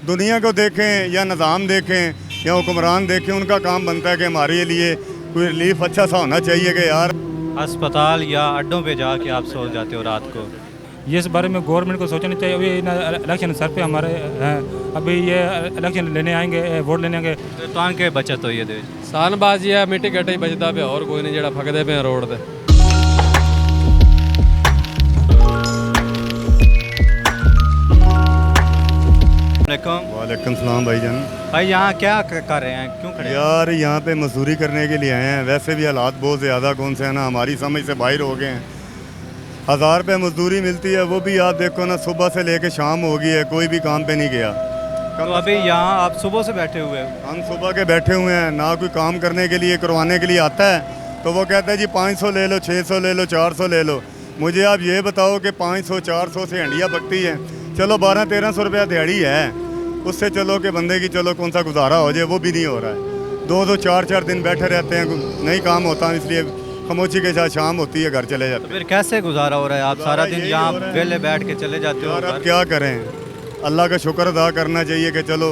दुनिया को देखें या निज़ाम देखें या हुक्मरान देखें, उनका काम बनता है कि हमारे लिए कोई रिलीफ अच्छा सा होना चाहिए कि यार अस्पताल या अड्डों पे जाके आप सो जाते हो रात को। ये इस बारे में गवर्नमेंट को सोचना चाहिए। अभी इलेक्शन सर पे हमारे हैं, अभी ये इलेक्शन लेने आएंगे, वोट लेने आएंगे। तो के बचत होई है देश सानबाजी है, मिट्टी घटे बचता पे और कोई नहीं, जड़ा फकदे पे रोड ते। वालेकुम सलाम भाईजान। भाई यहाँ क्या कर रहे हैं, क्यों खड़े हैं? यार यहाँ पे मजदूरी करने के लिए आए हैं। वैसे भी हालात बहुत ज़्यादा कौन से हैं ना, हमारी समझ से बाहर हो गए हैं। 1000 रुपये मजदूरी मिलती है, वो भी आप देखो ना, सुबह से लेके शाम हो गई है, कोई भी काम पे नहीं गया। तो अभी यहाँ आप सुबह से बैठे हुए हो? हम सुबह के बैठे हुए हैं, ना कोई काम करने के लिए करवाने के लिए आता है तो वो कहता है जी 500 ले लो, 600 ले लो, 400 ले लो। मुझे आप ये बताओ कि 500 400 से हंडिया पकती है। चलो 1200-1300 रुपया दिहाड़ी है, उससे चलो कि बंदे की चलो कौन सा गुजारा हो जाए, वो भी नहीं हो रहा है। 2-2 4-4 दिन बैठे रहते हैं, नहीं काम होता, इसलिए खामोशी के साथ शाम होती है, घर चले जाते हैं। फिर कैसे गुजारा हो रहा है? आप सारा दिन यही यहाँ हो रहा है। वेले बैठ के चले जाते हो यार अब घर? क्या करें, अल्लाह का शुक्र अदा करना चाहिए कि चलो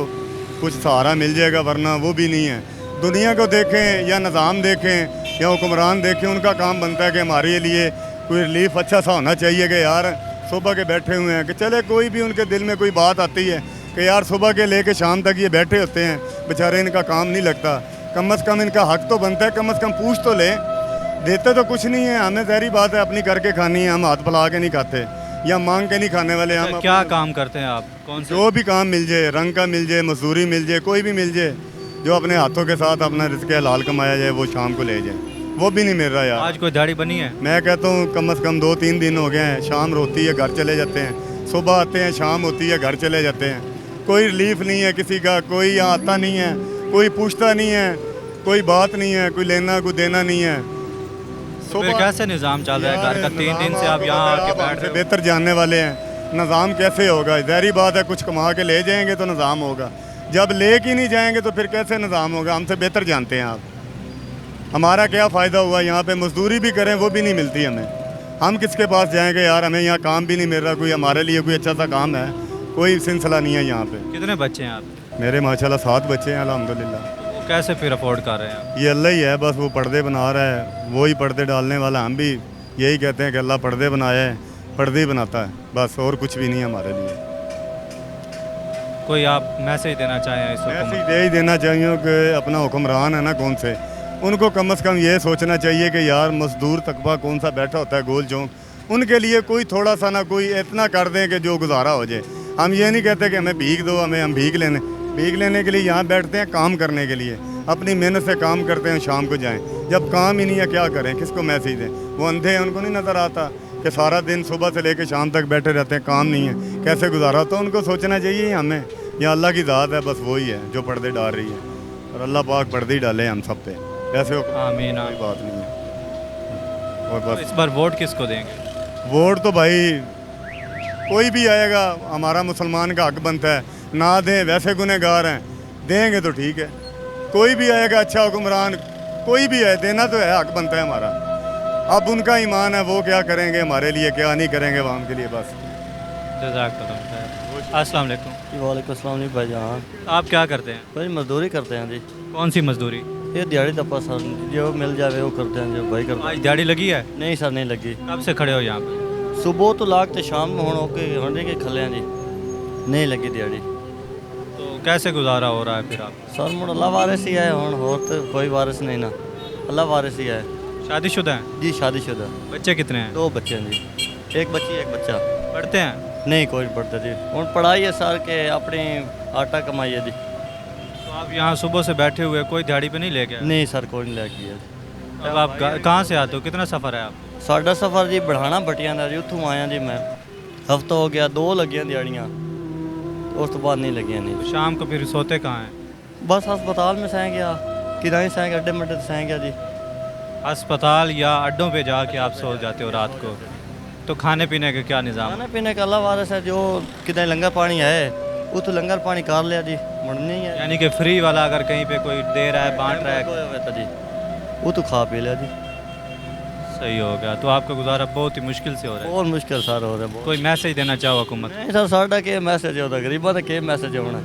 कुछ सहारा मिल जाएगा, वरना वो भी नहीं है। दुनिया को देखें या निज़ाम देखें या हुक्मरान देखें, उनका काम बनता है कि हमारे लिए कोई रिलीफ अच्छा सा होना चाहिए कि यार सुबह के बैठे हुए हैं, कि चले कोई भी उनके दिल में कोई बात आती है कि यार सुबह के लेके शाम तक ये बैठे होते हैं, बेचारे इनका काम नहीं लगता। कम से कम इनका हक तो बनता है, कम से कम पूछ तो लें। देते तो कुछ नहीं है, हमें ज़हरी बात है, अपनी करके खानी है, हम हाथ फैला के नहीं खाते या मांग के नहीं खाने वाले। हम क्या काम करते हैं आप? कौन से? जो भी काम मिल जाए, रंग का मिल जाए, मजदूरी मिल जाए, कोई भी मिल जाए, जो अपने हाथों के साथ अपना रिस्क हलाल कमाया जाए, वो शाम को ले जाए, वो भी नहीं मिल रहा यार। आज कोई दिहाड़ी बनी है? मैं कहता हूँ कम से कम 2-3 दिन हो गए हैं, शाम होती है घर चले जाते हैं, सुबह आते हैं शाम होती है घर चले जाते हैं। कोई रिलीफ नहीं है किसी का, कोई यहाँ आता नहीं है, कोई पूछता नहीं है, कोई बात नहीं है, कोई लेना कोई देना नहीं है। तो फिर कैसे निज़ाम चल रहा है घर का? 3 दिन से आप यहाँ आके बैठ रहे हो। बेहतर जानने वाले हैं, निज़ाम कैसे होगा? ज़ाहिर बात है, कुछ कमा के ले जाएंगे तो निज़ाम होगा, जब ले के नहीं जाएंगे तो फिर कैसे निज़ाम होगा? हमसे बेहतर जानते हैं आप। हमारा क्या फ़ायदा हुआ? यहाँ पे मजदूरी भी करें वो भी नहीं मिलती हमें, हम किसके पास जाएंगे यार? हमें यहाँ काम भी नहीं मिल रहा, कोई हमारे लिए कोई अच्छा सा काम है, कोई सिलसिला नहीं है यहाँ पे। कितने बच्चे हैं आप? मेरे माशाल्लाह 7 बच्चे हैं अल्हम्दुलिल्लाह। वो कैसे फिर अफोर्ड कर रहे हैं आप? ये अल्लाह ही है, बस वो पर्दे बना रहा है, वो ही पर्दे डालने वाला। हम भी यही कहते हैं कि अल्लाह पर्दे बनाया है, पर्दे ही बनाता है, बस और कुछ भी नहीं है हमारे लिए। कोई आप मैसेज देना चाहें इस वक्त? ऐसे ही देना चाहिए कि अपना हुक्मरान है ना कौन से, उनको कम से कम ये सोचना चाहिए कि यार मजदूर तकबा कौन सा बैठा होता है गोल चौंक, उनके लिए कोई थोड़ा सा ना कोई इतना कर दें कि जो गुजारा हो जाए। हम ये नहीं कहते कि हमें भीख दो, हम भीख लेने के लिए यहाँ बैठते हैं, काम करने के लिए अपनी मेहनत से काम करते हैं, शाम को जाएं। जब काम ही नहीं है क्या करें, किसको मैसेज दें? वो अंधे हैं, उनको नहीं नज़र आता कि सारा दिन सुबह से लेकर शाम तक बैठे रहते हैं, काम नहीं है, कैसे गुजारा? तो उनको सोचना चाहिए हमें, या अल्लाह की ज़ात है, बस वही है जो पर्दे डाल रही है, और अल्लाह पाक पर्दे ही डाले हम सब पे, ऐसे हो आमीन। कोई बात नहीं है। और तो बस इस बार वोट किसको देंगे? वोट तो भाई कोई भी आएगा, हमारा मुसलमान का हक बनता है, ना दें वैसे गुनहगार हैं, देंगे तो ठीक है। कोई भी आएगा अच्छा हुक्मरान, कोई भी है, देना तो है, हक बनता है हमारा। अब उनका ईमान है, वो क्या करेंगे हमारे लिए, क्या नहीं करेंगे आवाम के लिए। बस अस्सलाम वालेकुम। वालेकुम अस्सलाम भाईजान। आप क्या करते हैं? भाई मजदूरी करते हैं जी, कौन सी मजदूरी? ये दिहाड़ी तप्पा सर जो मिल जावे वो करते हैं, जो भाई करते आज दिहाड़ी लगी है? हैं। नहीं सर नहीं लगी, कब से खड़े हो यहाँ पे? सुबह तो लागते शाम में होने के हंडे के खले हैं जी, नहीं लगी दिहाड़ी। तो कैसे गुजारा हो रहा है फिर आप? सर मुड़ अल्लाह वारिस ही है, हुण होर तो कोई वारिस नहीं ना, अल्लाह वारिस ही है शादीशुदा हैं? जी, शादीशुदा। बच्चे कितने हैं? 2 बच्चे हैं जी, एक बच्ची एक बच्चा। पढ़ते हैं? नहीं कोई नहीं पढ़ता जी, हुण पढ़ाई है सर के अपनी आटा कमाई है जी। तो आप यहाँ सुबह से बैठे हुए, कोई दिहाड़ी पे नहीं ले गया? नहीं सर कोई नहीं लगी है। अब आप कहाँ से आते हो? कितना सफ़र है आप? साडा सफ़र जी बढ़ाना बटियां दा जी, उत्थों आया जी मैं, हफ्ता हो गया, 2 लगियां दिहाड़ियाँ, उस तो बाद नहीं लगियां नहीं। तो शाम को फिर सोते कहाँ हैं? बस अस्पताल में सह गया, किराए सह गया, अड्डे मड्डे सह गया जी। अस्पताल या अड्डों पे जाके आप सो जाते हो रात को? तो खाने पीने का क्या निज़ाम? खाने पीने का अल्लाह वारिस है, जो कितने लंगर पानी है वो तो लंगर पानी कर लिया जी, मुड़ नहीं है यानी कि फ्री वाला अगर कहीं पे कोई दे रहा है, बांट रहा है, है जी, वो तो खा पी लिया जी। सही हो गया। तो आपका गुजारा बहुत ही मुश्किल से हो रहा है। बहुत मुश्किल सर हो रहा है। कोई मैसेज देना चाहो हुकूमत? नहीं सर, साढ़ा के मैसेज होता, गरीबों का के मैसेज होना।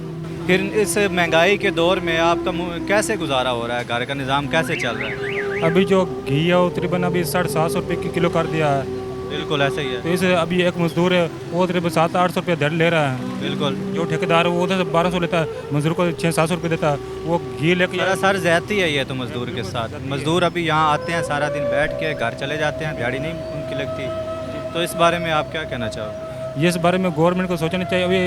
फिर इस महंगाई के दौर में आपका कैसे गुजारा हो रहा है, घर का निज़ाम कैसे चल रहा है? अभी जो घी है वो तकरीबन अभी 750 रुपये की किलो कर दिया है। बिल्कुल ऐसा ही है। तो इसे अभी एक मजदूर है वो तकरीबन 700-800 रुपये दर ले रहा है। बिल्कुल जो ठेकेदार है वो उधर से 1200 लेता है, मजदूर को 600-700 रुपये देता है। वो घी लेके सर ज्यादती है ये तो मज़दूर के साथ। मज़दूर अभी यहाँ आते हैं, सारा दिन बैठ के घर चले जाते हैं, दिहाड़ी नहीं उनकी लगती। तो इस बारे में आप क्या कहना चाहोगे? ये इस बारे में गवर्नमेंट को सोचना चाहिए। अभी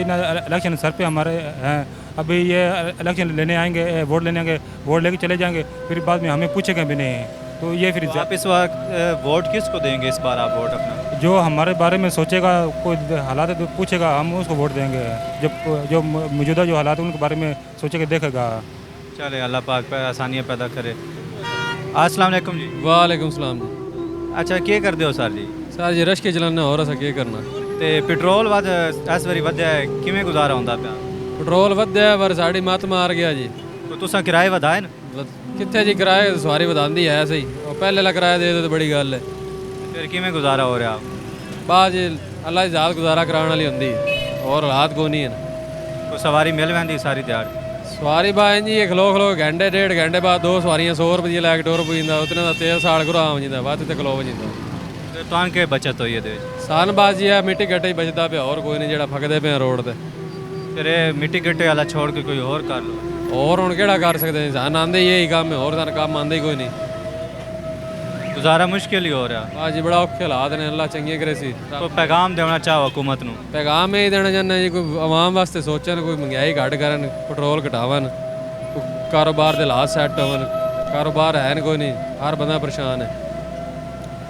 इलेक्शन सर पे हमारे हैं, अभी ये इलेक्शन लेने आएंगे, वोट लेने आएंगे, वोट लेके चले जाएंगे, फिर बाद में हमें पूछेंगे भी नहीं। तो ये फिर आप इस वक्त वोट किसको देंगे इस बार? आप वोट अपना जो हमारे बारे में सोचेगा, कोई हालात तो पूछेगा, हम उसको वोट देंगे। जब जो मौजूदा जो हालात हैं उनके बारे में सोचेगा, देखेगा। चले अल्लाह पाक पे आसानियाँ पैदा करे। अस्सलाम वालेकुम जी। वालेकुम सलाम जी। अच्छा क्या करते हो सर जी? सर जी रश के चलाना हो रहा क्या करना। ਤੇ ਪੈਟਰੋਲ ਇਸ ਵਾਰੀ ਵਧਿਆ ਹੈ, ਕਿਵੇਂ ਗੁਜ਼ਾਰਾ ਹੁੰਦਾ ਪਿਆ? ਪੈਟਰੋਲ ਵਧਿਆ ਪਰ ਸਾਡੀ ਮੱਤ ਮਾਰ ਗਿਆ ਜੀ। ਕੋਈ ਤੁਸੀਂ ਕਿਰਾਏ ਵਧਾਏ ਨੇ? ਕਿੱਥੇ ਜੀ ਕਿਰਾਏ ਸਵਾਰੀ ਵਧਾਉਂਦੀ ਹੈ ਸਹੀ, ਉਹ ਪਹਿਲੇ ਲਾ ਕਿਰਾਇਆ ਦੇ ਦੇ ਤਾਂ ਬੜੀ ਗੱਲ ਹੈ। ਫਿਰ ਕਿਵੇਂ ਗੁਜ਼ਾਰਾ ਹੋ ਰਿਹਾ? ਬਾਅਦ ਜੀ ਅੱਲਾ ਦੀ ਜ਼ਾਤ ਗੁਜ਼ਾਰਾ ਕਰਾਉਣ ਵਾਲੀ ਹੁੰਦੀ ਔਰ ਹਾਲਾਤ ਕੋ ਨਹੀਂ ਹਨ। ਕੋਈ ਸਵਾਰੀ ਮਿਲ ਵੈਂਦੀ ਸਾਰੀ ਦਿਹਾੜੀ? ਸਵਾਰੀ ਬਾਅਦ ਜੀ ਇਹ ਖਲੋ ਖਲੋ ਘੰਟੇ ਡੇਢ ਘੰਟੇ ਬਾਅਦ ਦੋ ਸਵਾਰੀਆਂ 100 ਰੁਪਏ ਲੈ ਕੇ ਟੁਰ ਪੈਂਦਾ, ਉਤਨੇ ਦਾ ਤੇਲ ਸਾਲ ਗੁਰਾ ਹੋ ਜਾਂਦਾ, ਵੱਧ ਤੇ ਖਲੋ ਹੋ ਜਾਂਦਾ। ਤੇ ਤੁਹਾਨੂੰ ਕੀ ਬਚਤ ਹੋਈ ਇਹਦੇ ਵਿੱਚ? ਸਾਨ ਬਾਜੀ ਆ ਮਿੱਟੀ ਗੱਟੇ ਹੀ ਬਚਦਾ ਪਿਆ, ਹੋਰ ਕੋਈ ਨਹੀਂ ਜਿਹੜਾ ਫੱਕਦੇ ਪਏ ਰੋਡ ਤੇ। ਫਿਰ ਇਹ ਮਿੱਟੀ ਗਿੱਟੇ ਵਾਲਾ ਛੋੜ ਕੇ ਕੋਈ ਹੋਰ ਕਰ ਲਓ। ਹੋਰ ਹੁਣ ਕਿਹੜਾ ਕਰ ਸਕਦੇ ਸਾਨ ਆਂਦੇ ਹੀ ਇਹੀ ਕੰਮ ਹੈ, ਹੋਰ ਸਾਨੂੰ ਕੰਮ ਆਂਦੇ ਹੀ ਕੋਈ ਨਹੀਂ। ਗੁਜ਼ਾਰਾ ਮੁਸ਼ਕਿਲ ਹੀ ਹੋ ਰਿਹਾ। ਬਾਜੀ ਬੜਾ ਔਖੇ ਹਾਲਾਤ ਨੇ, ਅੱਲਾ ਚੰਗੇ ਕਰੇ ਸੀ। ਕੋਈ ਪੈਗਾਮ ਦੇਣਾ ਚਾਹੋ ਹੁਕੂਮਤ ਨੂੰ? ਪੈਗਾਮ ਇਹ ਦੇਣਾ ਚਾਹੁੰਦਾ ਜੀ, ਕੋਈ ਆਵਾਮ ਵਾਸਤੇ ਸੋਚਣ, ਕੋਈ ਮਹਿੰਗਾਈ ਘੱਟ ਕਰਨ, ਪੈਟਰੋਲ ਘਟਾਵਣ, ਕਾਰੋਬਾਰ ਦੇ ਹਾਲਾਤ ਸੈੱਟ ਹੋਣ। ਕਾਰੋਬਾਰ ਹੈ ਨਹੀਂ ਕੋਈ ਨਹੀਂ, ਹਰ ਬੰਦਾ ਪਰੇਸ਼ਾਨ ਹੈ,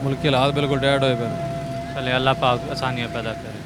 ਮੁਲਕ के हालात बिल्कुल डेड होए पे। चले अल्लाह पाक आसानियाँ पैदा करे।